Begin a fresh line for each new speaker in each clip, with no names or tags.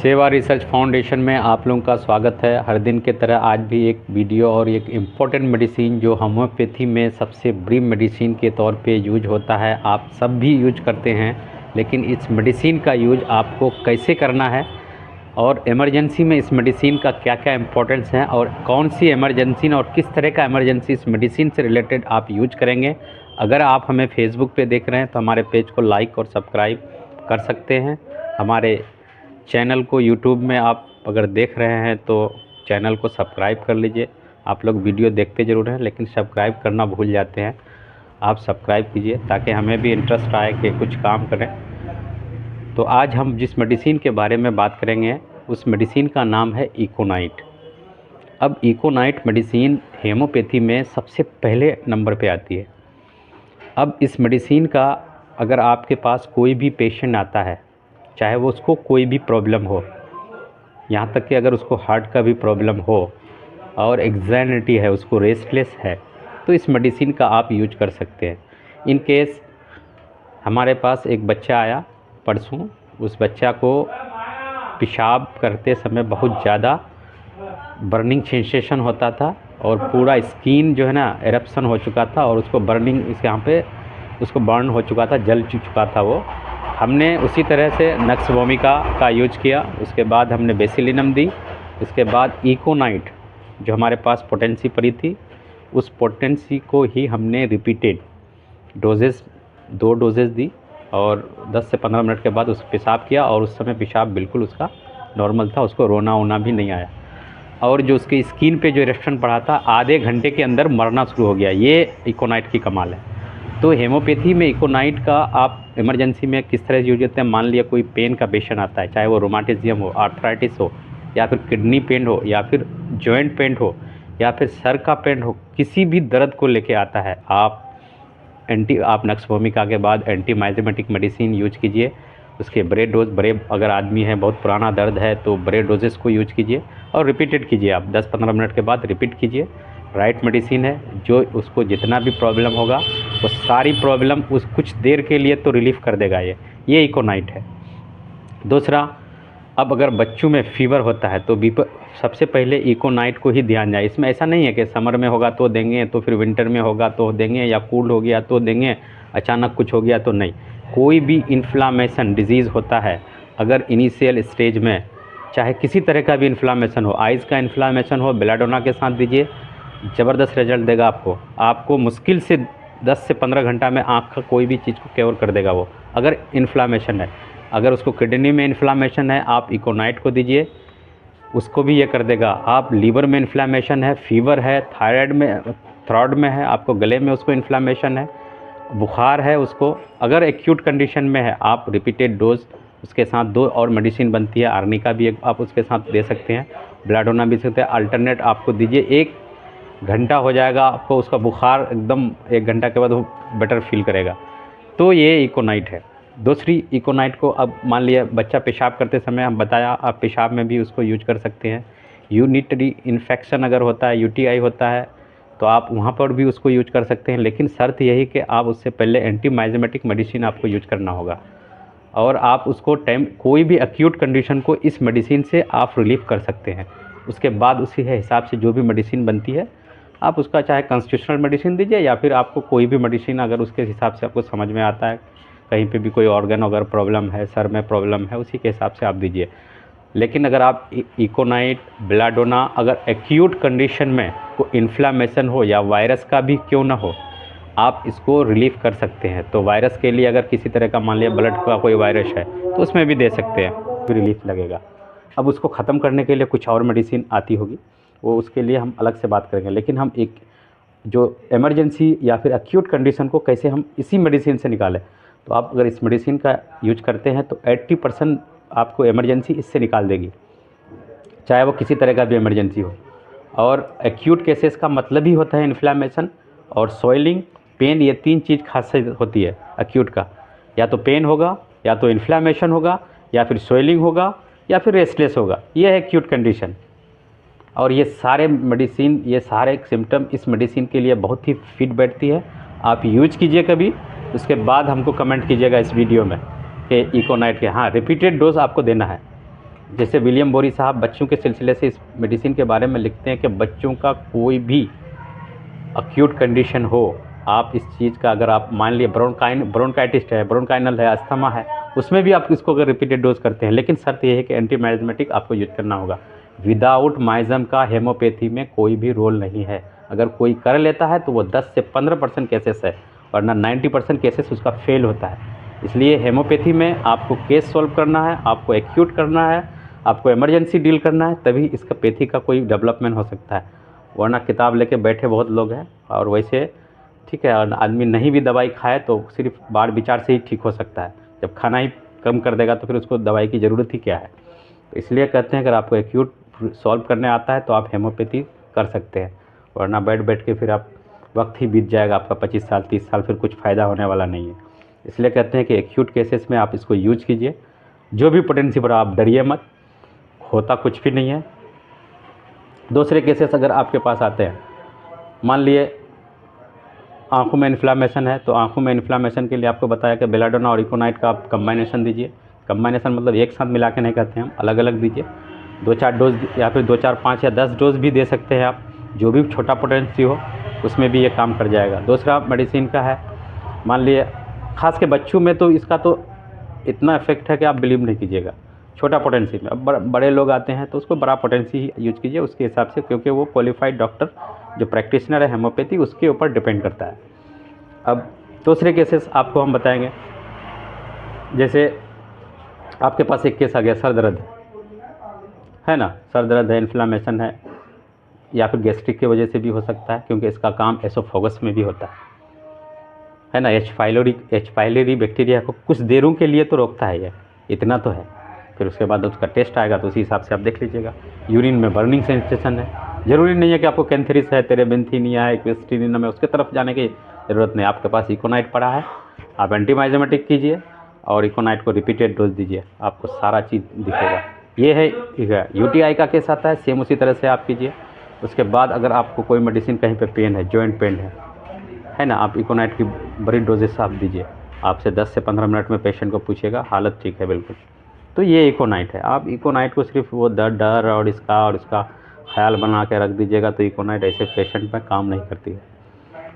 सेवा research foundation में आप लोगों का स्वागत है। हर दिन की तरह आज भी एक वीडियो और एक इम्पोर्टेंट मेडिसिन जो होम्योपैथी में सबसे बड़ी मेडिसिन के तौर पे यूज होता है, आप सब भी यूज करते हैं। लेकिन इस मेडिसिन का यूज आपको कैसे करना है और इमरजेंसी में इस मेडिसिन का क्या क्या इम्पोर्टेंस है और कौन सी इमरजेंसी और किस तरह का इमरजेंसी इस मेडिसिन से रिलेटेड आप यूज करेंगे। अगर आप हमें फेसबुक पे देख रहे हैं तो हमारे पेज को लाइक और सब्सक्राइब कर सकते हैं। हमारे चैनल को यूट्यूब में आप अगर देख रहे हैं तो चैनल को सब्सक्राइब कर लीजिए। आप लोग वीडियो देखते ज़रूर हैं लेकिन सब्सक्राइब करना भूल जाते हैं। आप सब्सक्राइब कीजिए ताकि हमें भी इंटरेस्ट आए कि कुछ काम करें। तो आज हम जिस मेडिसिन के बारे में बात करेंगे उस मेडिसिन का नाम है इकोनाइट। अब इकोनाइट मेडिसिन हेमोपैथी में सबसे पहले नंबर पे आती है। अब इस मेडिसिन का अगर आपके पास कोई भी पेशेंट आता है, चाहे वो उसको कोई भी प्रॉब्लम हो, यहाँ तक कि अगर उसको हार्ट का भी प्रॉब्लम हो और एग्जाइटी है, उसको रेस्टलेस है, तो इस मेडिसिन का आप यूज कर सकते हैं। इन केस हमारे पास एक बच्चा आया परसों, उस बच्चा को पेशाब करते समय बहुत ज़्यादा बर्निंग सेंसेशन होता था और पूरा स्किन जो है ना एरप्शन हो चुका था और उसको बर्निंग इस यहाँ पे उसको बर्न हो चुका था, जल चुका था वो। हमने उसी तरह से नक्स वोमिका का यूज किया, उसके बाद हमने बेसिलिनम दी, उसके बाद इकोनाइट जो हमारे पास पोटेंसी पड़ी थी उस पोटेंसी को ही हमने रिपीटेड डोजेस 2 डोजेस दी और 10 से 15 मिनट के बाद उस पेशाब किया और उस समय पेशाब बिल्कुल उसका नॉर्मल था, उसको रोना वोना भी नहीं आया और जो उसकी स्किन पे जो इरेक्शन पड़ा था आधे घंटे के अंदर मरना शुरू हो गया। ये इकोनाइट की कमाल है। तो हेमोपैथी में इकोनाइट का आप इमरजेंसी में किस तरह यूज करते हैं। मान लिया कोई पेन का पेशेंट आता है, चाहे वो रोमाटिज्म हो, आर्थराइटिस हो, या फिर किडनी पेन हो, या फिर जॉइंट पेन हो, या फिर सर का पेन हो, किसी भी दर्द को लेके आता है, आप नक्स वोमिका के बाद एंटीमाइजेमेटिक मेडिसिन यूज कीजिए। उसके बड़े डोज, बड़े अगर आदमी है बहुत पुराना दर्द है तो बड़े डोजेस को यूज कीजिए और रिपीटेड कीजिए। आप 10-15 मिनट के बाद रिपीट कीजिए। राइट मेडिसिन है जो उसको जितना भी प्रॉब्लम होगा वो सारी प्रॉब्लम उस कुछ देर के लिए तो रिलीफ कर देगा। ये इकोनाइट है। दूसरा, अब अगर बच्चों में फीवर होता है तो सबसे पहले इकोनाइट को ही ध्यान जाए। इसमें ऐसा नहीं है कि समर में होगा तो देंगे, तो फिर विंटर में होगा तो देंगे, या कूल हो गया तो देंगे, अचानक कुछ हो गया तो नहीं। कोई भी इन्फ्लामेशन डिजीज़ होता है, अगर इनिशियल स्टेज में चाहे किसी तरह का भी इन्फ्लामेशन हो, आइज़ का इन्फ्लामेशन हो, बेलाडोना के साथ दीजिए, ज़बरदस्त रिजल्ट देगा आपको मुश्किल से 10 से 15 घंटा में आँख का कोई भी चीज़ को क्योर कर देगा वो, अगर इन्फ्लामेशन है। अगर उसको किडनी में इन्फ्लामेशन है आप इकोनाइट को दीजिए, उसको भी ये कर देगा। आप लीवर में इन्फ्लामेशन है, फीवर है, थायराइड में, थ्रोट में है, आपको गले में उसको इन्फ्लामेशन है, बुखार है उसको, अगर एक्यूट कंडीशन में है आप रिपीटेड डोज उसके साथ 2 और मेडिसिन बनती है, आर्निका भी आप उसके साथ दे सकते हैं, बेलाडोना भी सकते हैं। अल्टरनेट आपको दीजिए, 1 घंटा हो जाएगा आपको उसका बुखार एकदम, 1 घंटा के बाद वो बेटर फील करेगा। तो ये इकोनाइट है। दूसरी इकोनाइट को अब मान लिया बच्चा पेशाब करते समय, हम बताया आप पेशाब में भी उसको यूज कर सकते हैं। यूरिनरी इन्फेक्शन अगर होता है, यूटीआई होता है, तो आप वहाँ पर भी उसको यूज कर सकते हैं। लेकिन शर्त यही कि आप उससे पहले एंटीमाइजेमेटिक मेडिसिन आपको यूज करना होगा और आप उसको कोई भी एक्यूट कंडीशन को इस मेडिसिन से आप रिलीफ कर सकते हैं। उसके बाद उसी हिसाब से जो भी मेडिसिन बनती है आप उसका चाहे कॉन्स्टिट्यूशनल मेडिसिन दीजिए या फिर आपको कोई भी मेडिसिन अगर उसके हिसाब से आपको समझ में आता है, कहीं पे भी कोई ऑर्गन अगर प्रॉब्लम है, सर में प्रॉब्लम है, उसी के हिसाब से आप दीजिए। लेकिन अगर आप इकोनाइट, बेलाडोना अगर एक्यूट कंडीशन में कोई इन्फ्लामेशन हो या वायरस का भी क्यों ना हो, आप इसको रिलीफ कर सकते हैं। तो वायरस के लिए अगर किसी तरह का मान लिया ब्लड का कोई वायरस है तो उसमें भी दे सकते हैं, फिर रिलीफ लगेगा। अब उसको ख़त्म करने के लिए कुछ और मेडिसिन आती होगी, वो उसके लिए हम अलग से बात करेंगे। लेकिन हम एक जो इमरजेंसी या फिर एक्यूट कंडीशन को कैसे हम इसी मेडिसिन से निकालें, तो आप अगर इस मेडिसिन का यूज करते हैं तो 80% आपको इमरजेंसी इससे निकाल देगी, चाहे वो किसी तरह का भी इमरजेंसी हो। और एक्यूट केसेस का मतलब ही होता है इन्फ्लामेशन और सॉइलिंग, पेन, ये 3 चीज़ खासियत होती है एक्यूट का। या तो पेन होगा, या तो इन्फ्लामेशन होगा, या फिर सॉइलिंग होगा, या फिर रेस्टलेस होगा, ये है एक्यूट कंडीशन। और ये सारे मेडिसिन, ये सारे सिम्टम इस मेडिसिन के लिए बहुत ही फिट बैठती है। आप यूज कीजिए कभी, उसके बाद हमको कमेंट कीजिएगा इस वीडियो में कि इकोनाइट के, हाँ, रिपीटेड डोज आपको देना है। जैसे विलियम बोरी साहब बच्चों के सिलसिले से इस मेडिसिन के बारे में लिखते हैं कि बच्चों का कोई भी अक्यूट कंडीशन हो, आप इस चीज़ का अगर आप मान लिए ब्रोंकाइटिस है, ब्रोंकाइनल है, अस्थमा है, उसमें भी आप इसको अगर रिपीटेड डोज करते हैं, लेकिन शर्त यह है कि एंटी माइजेमेटिक आपको यूज करना होगा। विदाउट माइजम का हेमोपैथी में कोई भी रोल नहीं है। अगर कोई कर लेता है तो वो 10 से 15% केसेस है, वरना 90% केसेस उसका फेल होता है। इसलिए हेमोपैथी में आपको केस सॉल्व करना है, आपको एक्यूट करना है, आपको इमरजेंसी डील करना है, तभी इसका पैथी का कोई डेवलपमेंट हो सकता है। वरना किताब लेके बैठे बहुत लोग हैं, और वैसे ठीक है, आदमी नहीं भी दवाई खाए तो सिर्फ बार विचार से ही ठीक हो सकता है। जब खाना ही कम कर देगा तो फिर उसको दवाई की ज़रूरत ही क्या है। तो इसलिए कहते हैं अगर आपको एक्यूट सॉल्व करने आता है तो आप हेमोपैथी कर सकते हैं, वरना बैठ के फिर आप वक्त ही बीत जाएगा आपका 25 साल 30 साल, फिर कुछ फ़ायदा होने वाला नहीं है। इसलिए कहते हैं कि एक्यूट केसेस में आप इसको यूज कीजिए। जो भी पोटेंसी पर आप डरिए मत, होता कुछ भी नहीं है। दूसरे केसेस अगर आपके पास आते हैं, मान लिए आँखों में इन्फ्लामेशन है, तो आँखों में इन्फ्लामेशन के लिए आपको बताया कि बेलाडोना और इकोनाइट का आप कम्बाइनेशन दीजिए। कम्बाइनेशन मतलब एक साथ मिला के नहीं कहते हम, अलग अलग दीजिए। 2-4 डोज या फिर 2-4 5 या 10 डोज भी दे सकते हैं आप, जो भी छोटा पोटेंसी हो उसमें भी ये काम कर जाएगा। दूसरा मेडिसिन का है, मान लिए खास के बच्चों में तो इसका तो इतना इफेक्ट है कि आप बिलीव नहीं कीजिएगा। छोटा पोटेंसी में, अब बड़े लोग आते हैं तो उसको बड़ा पोटेंसी ही यूज कीजिए उसके हिसाब से, क्योंकि वो क्वालिफाइड डॉक्टर जो प्रैक्टिशनर है हेमोपैथी उसके ऊपर डिपेंड करता है। अब दूसरे केसेस आपको हम बताएंगे। जैसे आपके पास एक केस आ गया, सर दर्द है ना, सर दर्द है, इन्फ्लामेशन है, या फिर गैस्ट्रिक की वजह से भी हो सकता है, क्योंकि इसका काम एसोफेगस में भी होता है ना। एच पाइलोरी बैक्टीरिया को कुछ देरों के लिए तो रोकता है ये, इतना तो है। फिर उसके बाद उसका टेस्ट आएगा तो उसी हिसाब से आप देख लीजिएगा। यूरिन में बर्निंग सेंसेशन है, ज़रूरी नहीं है कि आपको कैंथेरिस है, टेरेबेंथीनिया है, क्विस्टिनिनम है, उसके तरफ जाने की ज़रूरत नहीं। आपके पास इकोनाइट पड़ा है, आप एंटीमाइजेमेटिक कीजिए और इकोनाइट को रिपीटेड डोज दीजिए, आपको सारा चीज़ दिखेगा। ये है यूटीआई का केस आता है, सेम उसी तरह से आप कीजिए। उसके बाद अगर आपको कोई मेडिसिन कहीं पे पेन है, जॉइंट पेन है ना, आप इकोनाइट की बड़ी डोजेस आप दीजिए। आपसे 10 से 15 मिनट में पेशेंट को पूछिएगा हालत ठीक है बिल्कुल, तो ये इकोनाइट है। आप इकोनाइट को सिर्फ वो डर और इसका ख्याल बना के रख दीजिएगा तो इकोनाइट ऐसे पेशेंट में काम नहीं करती है।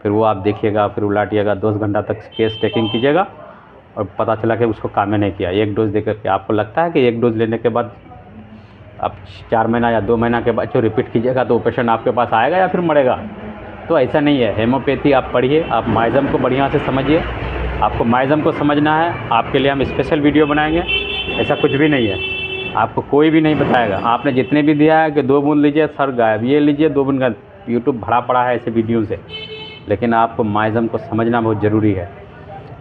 फिर वो आप देखिएगा, फिर उलाटिएगा, 2 घंटा तक केस टेकिंग कीजिएगा और पता चला कि उसको काम ही नहीं किया। एक डोज देकर के आपको लगता है कि एक डोज लेने के बाद आप 4 महीना या 2 महीना के बाद जो रिपीट कीजिएगा तो वो पेशेंट आपके पास आएगा या फिर मरेगा। तो ऐसा नहीं है। हेमोपैथी आप पढ़िए, आप माइजम को बढ़िया से समझिए। आपको माइजम को समझना है, आपके लिए हम स्पेशल वीडियो बनाएंगे। ऐसा कुछ भी नहीं है, आपको कोई भी नहीं बताएगा। आपने जितने भी दिया है कि 2 बूंद लीजिए सर गायब, ये लीजिए 2 बूंद का, यूट्यूब भरा पड़ा है ऐसे वीडियो से। लेकिन आपको माइजम को समझना बहुत ज़रूरी है।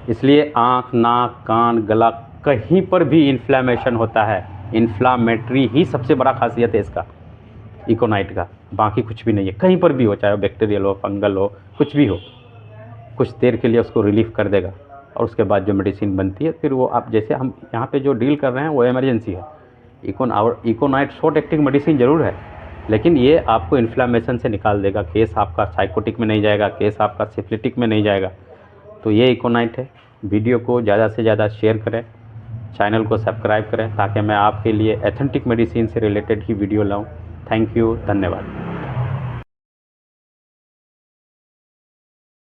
इसलिए आँख, नाक, कान, गला, कहीं पर भी इन्फ्लामेशन होता है, इन्फ्लामेटरी ही सबसे बड़ा खासियत है इसका, इकोनाइट का, बाकी कुछ भी नहीं है। कहीं पर भी हो, चाहे बैक्टीरियल हो, फंगल हो, कुछ भी हो, कुछ देर के लिए उसको रिलीफ कर देगा। और उसके बाद जो मेडिसिन बनती है फिर वो आप, जैसे हम यहाँ पे जो डील कर रहे हैं वो इमरजेंसी है। इकोनाइट शॉर्ट एक्टिंग मेडिसिन ज़रूर है, लेकिन ये आपको इन्फ्लामेशन से निकाल देगा। केस आपका साइकोटिक में नहीं जाएगा, केस आपका सिफिलिटिक में नहीं जाएगा। तो ये इकोनाइट है। वीडियो को ज़्यादा से ज़्यादा शेयर करें, चैनल को सब्सक्राइब करें, ताकि मैं आपके लिए एथेंटिक मेडिसिन से रिलेटेड ही वीडियो लाऊं। थैंक यू, धन्यवाद।